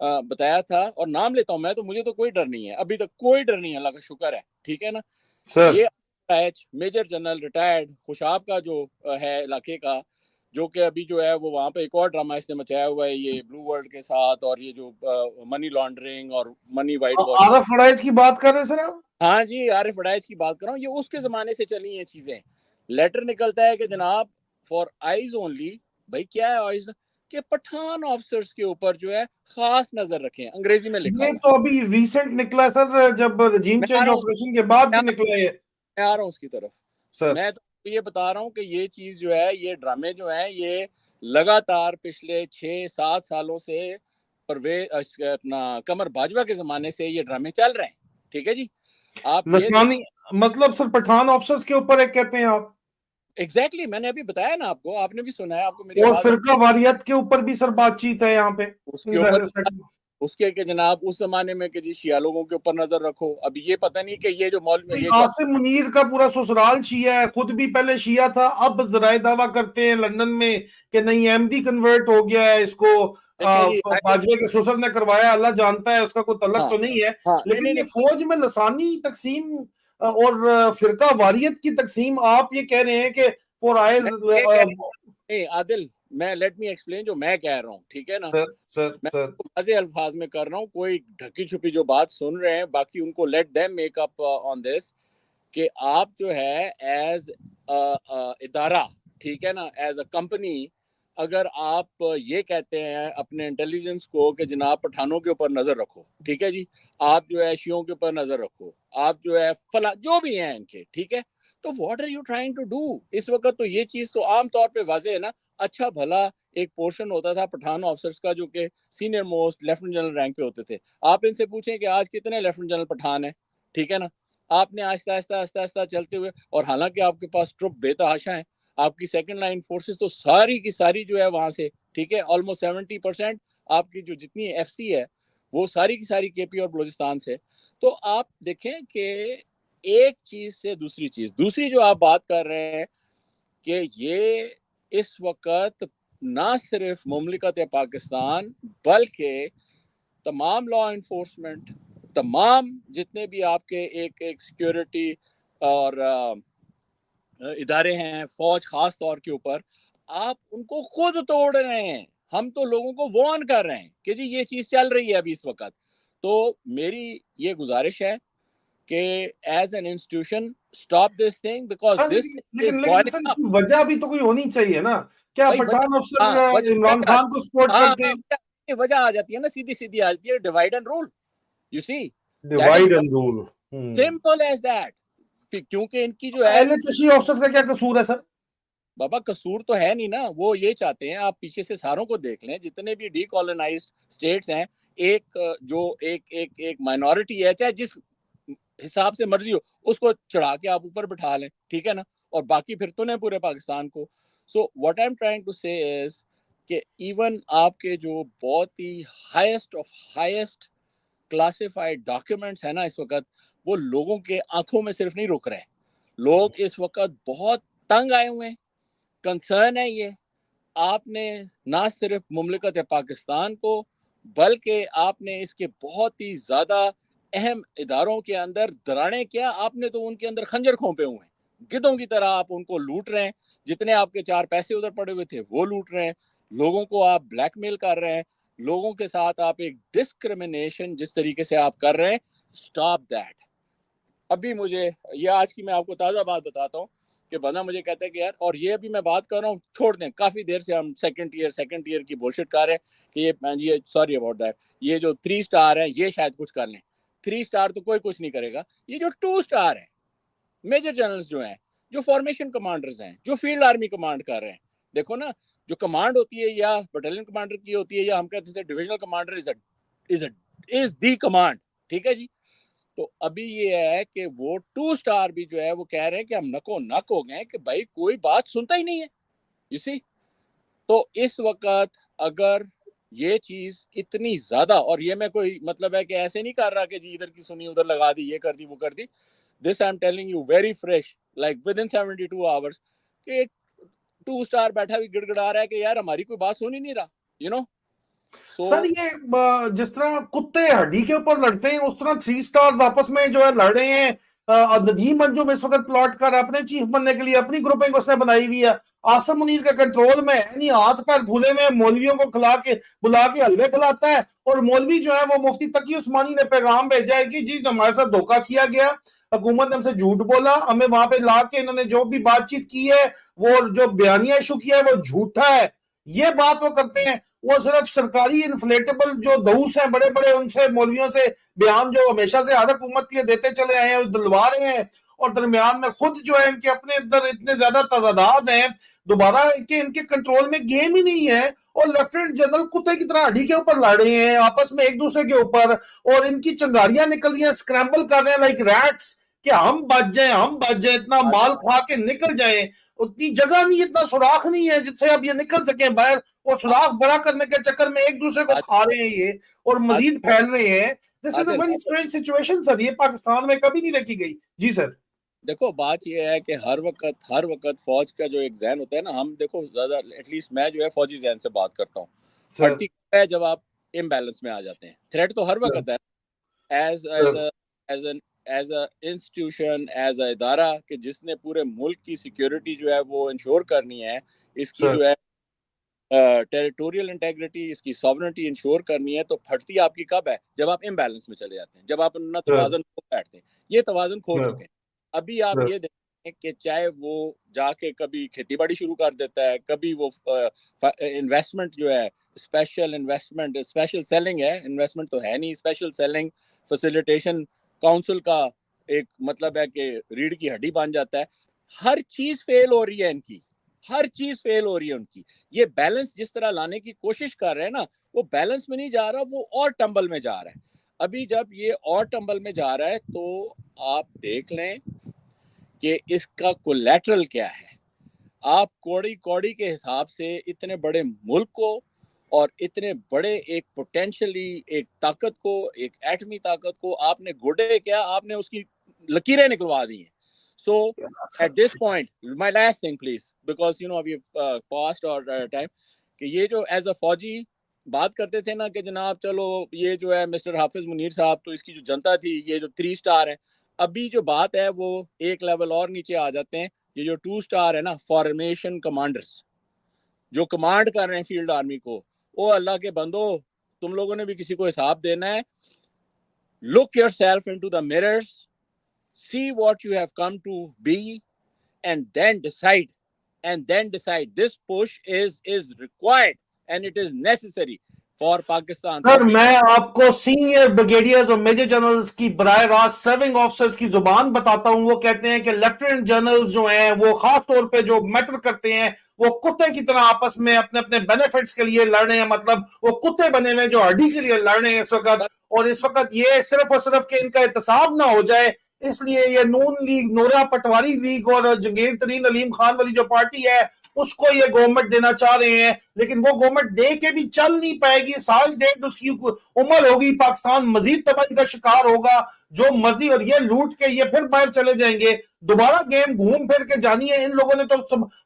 بتایا تھا, اور نام لیتا ہوں میں, تو مجھے تو کوئی ڈر نہیں ہے, ابھی تک کوئی ڈر نہیں ہے, اللہ کا شکر ہے, ٹھیک ہے نا. سر یہ میجر جنرل ریٹائرڈ خوشاب کا جو ہے علاقے کا, جو کہ ابھی جو ہے وہ وہاں پہ ایک اور ڈرامہ اس نے مچایا ہوا ہے یہ بلو ورلڈ کے ساتھ, اور یہ جو منی لانڈرنگ اور منی وائٹ واشنگ. عارف فڑائج کی بات کر رہے ہیں سر آپ؟ ہاں جی, عارف وڈائچ کی بات کر رہا ہوں. یہ اس کے زمانے سے چلی ہیں چیزیں. لیٹر نکلتا ہے کہ جناب فار آئیز اونلی. بھائی کیا ہے آئیز؟ کہ پٹھان آفیسرز کے اوپر جو ہے خاص نظر رکھیں, انگریزی میں لکھا یہ ہوا تو ابھی ریسنٹ نکلا ہے سر, جب رجیم میں آ چینج رہا ہوں آپریشن کے بعد بھی نکلا ہے یہ میں آ رہا ہوں اس کی طرف. سر. میں تو یہ بتا رہا ہوں کہ یہ چیز جو ہے, یہ ڈرامے جو ہیں, یہ لگاتار پچھلے 6-7 سالوں سے اپنا قمر باجوہ کے زمانے سے یہ ڈرامے چل رہے ہیں, ٹھیک ہے جی. آپ یہ لسانی مطلب سر پٹھان آفیسرز کے اوپر ایک کہتے ہیں آپ, ایگزیکٹلی میں نے ابھی بتایا نا آپ کو, آپ نے بھی سنا ہے, آپ کو میری اور آواز فرقہ واریت کے اوپر بھی سر بات چیت ہے یہاں پہ اس کے اوپر اس کے کہ جناب اس زمانے میں کہ جی شیعہ لوگوں کے اوپر نظر رکھو. ابھی یہ پتہ نہیں کہ یہ جو مولوی یہ جو عاصم منیر کا پورا سسرال شیعہ ہے, خود بھی پہلے شیعہ تھا, اب ذرائع دعویٰ کرتے ہیں لندن میں کہ نہیں احمدی کنورٹ ہو گیا ہے, اس کو دیکھیں جی, باجوے کے سسر نے کروایا, اللہ جانتا ہے, اس کا کوئی تعلق ہاں تو نہیں ہے, ہاں نہیں لیکن نہیں یہ نہیں فوج میں لسانی تقسیم اور فرقہ واریت کی تقسیم, آپ یہ کہہ رہے ہیں کہ فور آئیز. یہ کہہ رہے عادل, میں لیٹ می ایکسپلین جو میں کہہ رہا ہوں, ٹھیک ہے نا. سر میں سر واضح الفاظ میں کر رہا ہوں, کوئی ڈھکی چھپی جو بات سن رہے ہیں, باقی ان کو لیٹ دیم میک اپ آن دس, کہ آپ جو ہے ایز ادارہ, ٹھیک ہے نا, ایز اے کمپنی, اگر آپ یہ کہتے ہیں اپنے انٹیلیجنس کو کہ جناب پٹھانوں کے اوپر نظر رکھو, ٹھیک ہے جی, آپ جو ہے شیعوں کے اوپر نظر رکھو, آپ جو ہے فلاں جو بھی ہیں ان کے, ٹھیک ہے, تو what are you trying to do. اس وقت تو یہ چیز تو عام طور پہ واضح ہے نا. اچھا بھلا ایک پورشن ہوتا تھا پٹھان آفیسرز کا جو کہ senior most lieutenant general rank پہ ہوتے تھے. آپ ان سے پوچھیں کہ آج کتنے لیفٹنٹ جنرل پٹھان ہیں, ٹھیک ہے نا. آپ نے آہستہ آہستہ چلتے ہوئے, اور حالانکہ آپ کے پاس ٹروپ بے تحاشا ہیں, آپ کی سیکنڈ لائن فورسز تو ساری کی ساری جو ہے وہاں سے, ٹھیک ہے, آلموسٹ 70% آپ کی جو جتنی ایف سی ہے وہ ساری کی ساری کے پی اور بلوچستان سے. تو آپ دیکھیں کہ ایک چیز سے دوسری جو آپ بات کر رہے ہیں کہ یہ اس وقت نہ صرف مملکت پاکستان بلکہ تمام لا انفورسمنٹ, تمام جتنے بھی آپ کے ایک سیکیورٹی اور ادارے ہیں, فوج خاص طور کے اوپر, آپ ان کو خود توڑ رہے ہیں. ہم تو لوگوں کو وارن کر رہے ہیں کہ جی یہ چیز چل رہی ہے ابھی اس وقت. تو میری یہ گزارش ہے کہ as an institution stop this thing, because this is لیکن بوائلنگ سر اس اپ. کی وجہ بھی تو کوئی ہونی چاہیے نا, کیا بھائی پٹھان ہاں افسر عمران خان کو سپورٹ کرتے ہیں؟ وجہ آ جاتی ہے نا, سیدھی آ جاتی ہے, divide and rule. You see that is divide and rule. Simple as that. کیونکہ ان کی جو ہے اہل تشیع افسرز کا کیا قصور ہے سر؟ بابا قصور تو ہے نہیں نا, وہ یہ چاہتے ہیں, آپ پیچھے سے ساروں کو دیکھ لیں, جتنے بھی ڈی کالونائزڈ اسٹیٹس ہیں, ایک جو ایک مائنورٹی ہے, چاہے جس حساب سے مرضی ہو, اس کو چڑھا کے آپ اوپر بٹھا لیں, ٹھیک ہے نا, اور باقی پھر تو نہیں پورے پاکستان کو. So what I am trying to say is کہ ایون آپ کے جو بہت ہی highest of highest classified documents ہیں نا اس وقت, وہ لوگوں کے آنکھوں میں صرف نہیں رک رہے. لوگ اس وقت بہت تنگ آئے ہوئے ہیں. کنسرن ہے یہ, آپ نے نہ صرف مملکت پاکستان کو بلکہ آپ نے اس کے بہت ہی زیادہ اہم اداروں کے اندر دراڑیں کیا, آپ نے تو ان کے اندر خنجر کھونپے ہوئے ہیں, گدوں کی طرح آپ ان کو لوٹ رہے ہیں. جتنے آپ کے 4 پیسے ادھر پڑے ہوئے تھے وہ لوٹ رہے ہیں, لوگوں کو آپ بلیک میل کر رہے ہیں, لوگوں کے ساتھ آپ ایک ڈسکریمنیشن جس طریقے سے آپ کر رہے ہیں, سٹاپ دیٹ. ابھی مجھے یہ آج کی میں آپ کو تازہ بات بتاتا ہوں کہ بندہ مجھے کہتا ہے کہ یار, اور یہ ابھی میں بات کر رہا ہوں, چھوڑ دیں, کافی دیر سے ہم سیکنڈ ایئر کی بولشٹ کر رہے ہیں کہ یہ سوری اباؤٹ دیٹ, یہ جو 3 اسٹار ہیں یہ شاید کچھ کر لیں. 3 اسٹار تو کوئی کچھ نہیں کرے گا. یہ جو 2 اسٹار ہیں, میجر جنرلز جو ہیں, جو فارمیشن کمانڈرز ہیں, جو فیلڈ آرمی کمانڈ کر رہے ہیں, دیکھو نا, جو کمانڈ ہوتی ہے یا بٹالین کمانڈر کی ہوتی ہے, یا ہم کہتے تھے ڈویژنل کمانڈر از دی کمانڈ, ٹھیک ہے جی. تو ابھی یہ ہے کہ وہ 2 اسٹار بھی جو ہے وہ کہہ رہے ہیں کہ ہم نکو نک ہو گئے کہ بھائی کوئی بات سنتا ہی نہیں ہے, you see. تو اس وقت اگر یہ چیز اتنی زیادہ, اور یہ میں کوئی مطلب ہے کہ ایسے نہیں کر رہا کہ جی ادھر کی سنی ادھر لگا دی, یہ کر دی وہ کر دی, this I'm telling you very fresh, like within 72 hours, کہ ایک 2 اسٹار بیٹھا بھی گڑ گڑا رہا ہے کہ یار ہماری کوئی بات سن ہی نہیں رہا, you know. سر یہ جس طرح کتے ہڈی کے اوپر لڑتے ہیں اس طرح 3 سٹارز آپس میں جو ہے لڑ رہے ہیں. ندیم انجم اس وقت پلاٹ کر اپنے چیف بننے کے لیے اپنی گروپنگ اس نے بنائی ہوئی ہے. عاصم منیر کے کنٹرول میں ہے نہیں, ہاتھ پیر بھولے میں مولویوں کو بلا کے حلوے کھلاتا ہے, اور مولوی جو ہے وہ مفتی تقی عثمانی نے پیغام بھیجا ہے کہ جی ہمارے ساتھ دھوکہ کیا گیا, حکومت نے ہم سے جھوٹ بولا, ہمیں وہاں پہ لا کے انہوں نے جو بھی بات چیت کی ہے وہ جو بیانیہ ایشو کیا ہے وہ جھوٹا ہے. یہ بات وہ کرتے ہیں. وہ صرف سرکاری انفلیٹیبل جو دعوس ہیں بڑے بڑے ان سے مولویوں سے بیان جو ہمیشہ سے ہر حکومت کے لیے دیتے چلے آئے ہیں دلوا رہے ہیں, اور درمیان میں خود جو ہے ان کے اپنے اندر اتنے زیادہ تضادات ہیں دوبارہ کہ ان کے کنٹرول میں گیم ہی نہیں ہے, اور لیفٹیننٹ جنرل کتے کی طرح ہڈی کے اوپر لڑ رہے ہیں آپس میں ایک دوسرے کے اوپر, اور ان کی چنگاریاں نکل رہی ہیں, اسکریمبل کر رہے ہیں لائک ریٹس کہ ہم بچ جائیں اتنا مال کھا کے نکل جائیں. اتنی جگہ نہیں, اتنا سوراخ نہیں ہے جس سے اب یہ نکل سکیں باہر, اور سوراخ بڑا کرنے کے چکر میں ایک دوسرے کو کھا رہے ہیں یہ اور مزید پھیل رہے ہیں. دس از اے ویری اسٹرینج سچویشن سر, یہ پاکستان میں کبھی نہیں دیکھی گئی. جی سر. دیکھو بات یہ ہے کہ ہر وقت فوج کا جو ایک ذہن ہوتا ہے نا, ہم دیکھو زیادہ ایٹ لیسٹ میں جو ہے فوجی ذہن سے بات کرتا ہوں, پھٹتی ہے جب آپ امبیلنس میں آ جاتے ہیں. تھریٹ تو ہر وقت ہے as a institution, as a ادارہ کہ جس نے پورے ملک کی سیکیورٹی جو ہے وہ انشور کرنی ہے, اس کی جو ہے ٹیریٹوریل انٹیگریٹی, اس کی سوورنٹی انشور کرنی ہے, تو پھٹتی آپ کی کب ہے؟ جب آپ امبیلنس میں چلے جاتے ہیں, جب آپ اپنا توازن کھو بیٹھتے ہیں. یہ توازن کھو چکے ہیں. ابھی آپ یہ دیکھیں کہ چاہے وہ جا کے کبھی کھیتی باڑی شروع کر دیتا ہے, کبھی وہ انویسٹمنٹ جو ہے اسپیشل انویسٹمنٹ, اسپیشل سیلنگ ہے, انویسٹمنٹ تو ہے نہیں, اسپیشل سیلنگ فیسیلیٹیشن کاؤنسل کا ایک مطلب ہے کہ ریڑھ کی ہڈی بن جاتا ہے. ہر چیز فیل ہو رہی ہے ان کی, ہر چیز فیل ہو رہی ہے ان کی. یہ بیلنس جس طرح لانے کی کوشش کر رہے ہیں نا, وہ بیلنس میں نہیں جا رہا, وہ اور ٹمبل میں جا رہا ہے. ابھی جب یہ اور ٹمبل میں جا رہا ہے تو آپ دیکھ لیں کہ اس کا کولیٹرل کیا ہے. آپ کوڑی کے حساب سے اتنے بڑے ملک کو اور اتنے بڑے ایک پوٹینشلی ایک طاقت کو, ایک ایٹمی طاقت کو آپ نے گوڑے کیا, آپ نے اس کی لکیریں نکلوا دی ہیں. So at this point, my last thing please, because we've passed our time, کہ یہ جو ایز اے فوجی بات کرتے تھے نا کہ جناب چلو یہ جو ہے مسٹر حافظ منیر صاحب, تو اس کی جو جنتا تھی یہ جو 3 سٹار ہیں, ابھی جو بات ہے وہ ایک لیول اور نیچے آ جاتے ہیں. یہ جو 2 سٹار ہے نا, فارمیشن کمانڈرز جو کمانڈ کر رہے ہیں فیلڈ آرمی کو, او اللہ کے بندو, تم لوگوں نے بھی کسی کو حساب دینا ہے. Look yourself into the mirrors, see what you have come to be, and then decide. This push is required and it is necessary for Pakistan. سر میں آپ کو سینئر بریگیڈیئرز اور میجر جنرلز کی براہ راست سرونگ آفیسرز کی زبان بتاتا ہوں. وہ کہتے ہیں کہ لیفٹیننٹ جنرلز جو ہیں وہ خاص طور پہ جو میٹر کرتے ہیں وہ کتے کی طرح آپس میں اپنے اپنے بینیفٹس کے لیے لڑ رہے ہیں. مطلب وہ کتے بنے ہوئے جو ہڈی کے لیے لڑ رہے ہیں اس وقت, اور اس وقت یہ صرف اور صرف کہ ان کا احتساب نہ ہو جائے, اس لیے یہ نون لیگ, نورا پٹواری لیگ اور جنگیر ترین علیم خان والی جو پارٹی ہے اس کو یہ گورنمنٹ دینا چاہ رہے ہیں. لیکن وہ گورنمنٹ دے کے بھی چل نہیں پائے گی, سال ڈیڑھ اس کی عمر ہوگی, پاکستان مزید تباہی کا شکار ہوگا جو مرضی, اور یہ لوٹ کے یہ پھر باہر چلے جائیں گے. دوبارہ گیم گھوم پھر کے جانی ہے, ان لوگوں نے تو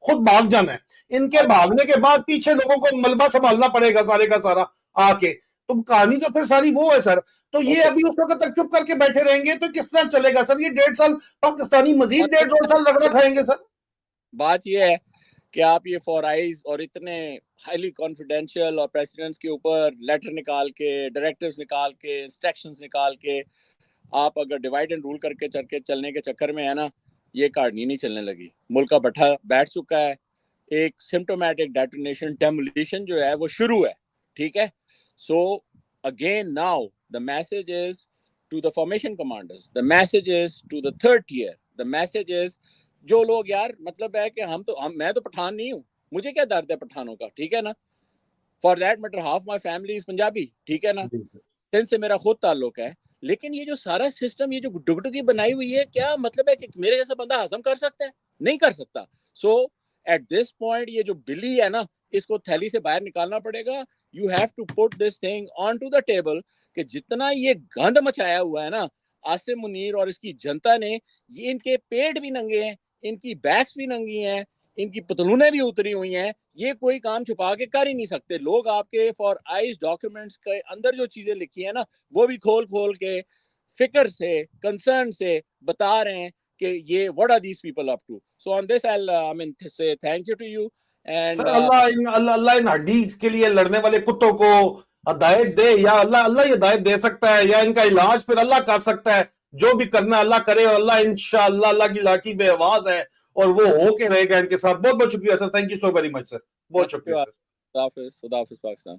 خود بھاگ جانا ہے. ان کے بھاگنے کے بعد پیچھے لوگوں کو ملبہ سنبھالنا پڑے گا سارے کا سارا آ کے. تو کہانی تو پھر ساری وہ ہے سر. تو یہ ابھی اس وقت تک چپ کر کے بیٹھے رہیں گے تو کس طرح چلے گا سر؟ یہ 1.5 سال پاکستانی مزید 1.5 سال رگڑا کھائیں گے سر. بات یہ ہے کہ آپ یہ فورائز اور اتنے ہائیلی کانفیڈینشیل اور پریسیڈنٹس کے اوپر لیٹر نکال کے, ڈائریکٹرز نکال کے, انسٹرکشنز نکال کے, آپ اگر ڈیوائڈ اینڈ رول کر کے چلنے کے چکر میں ہے نا, یہ کہانی نہیں چلنے لگی. ملک کا بٹھا بیٹھ چکا ہے, ایک سمپٹومیٹک ڈیٹونیشن ڈیمولیشن جو ہے وہ شروع ہے. ٹھیک ہے. So again now the message is to the formation commanders, the message is to the third tier, the message is جو لوگ یار مطلب ہے کہ میں تو پٹھان نہیں ہوں, مجھے کیا درد ہے پٹھانوں کا, ٹھیک ہے نا, for that matter half my family is Punjabi, ٹھیک ہے نا, سندھ سے میرا خود تعلق ہے. لیکن یہ جو سارا سسٹم, یہ جو ڈگڈگی بنائی ہوئی ہے, کیا مطلب ہے کہ میرے جیسا بندہ ہضم کر سکتا ہے؟ نہیں کر سکتا. سو ایٹ دس پوائنٹ یہ جو بلی ہے نا, اس کو تھیلی سے باہر نکالنا پڑے گا. You have to put this thing on to the table کہ جتنا یہ گند مچایا ہوا ہے نا عاصم منیر اور اس کی جنتا نے, یہ ان کے پیٹ بھی ننگے ہیں, ان کی بیکس بھی ننگی ہیں, ان کی پتلونیں بھی اتری ہوئی ہیں, یہ کوئی کام چھپا کے کر ہی نہیں سکتے. لوگ آپ کے فار آئیز ڈاکیومنٹس کے اندر جو چیزیں لکھی ہیں نا وہ بھی کھول کھول کے فکر سے کنسرن سے بتا رہے ہیں کہ یہ what are these people up to. So on this I mean say thank you to you and سر اللہ ان ہڈیز کے لیے لڑنے والے کتوں کو ہدایت دے, یا اللہ ہی ہدایت دے سکتا ہے, یا ان کا علاج پھر اللہ کر سکتا ہے. جو بھی کرنا اللہ کرے, اور اللہ انشاءاللہ اللہ کی لاٹھی بے آواز ہے اور وہ ہو کے رہے گا ان کے ساتھ. بہت بہت شکریہ sir, thank you so very much sir, بہت شکریہ. خدا حافظ پاکستان.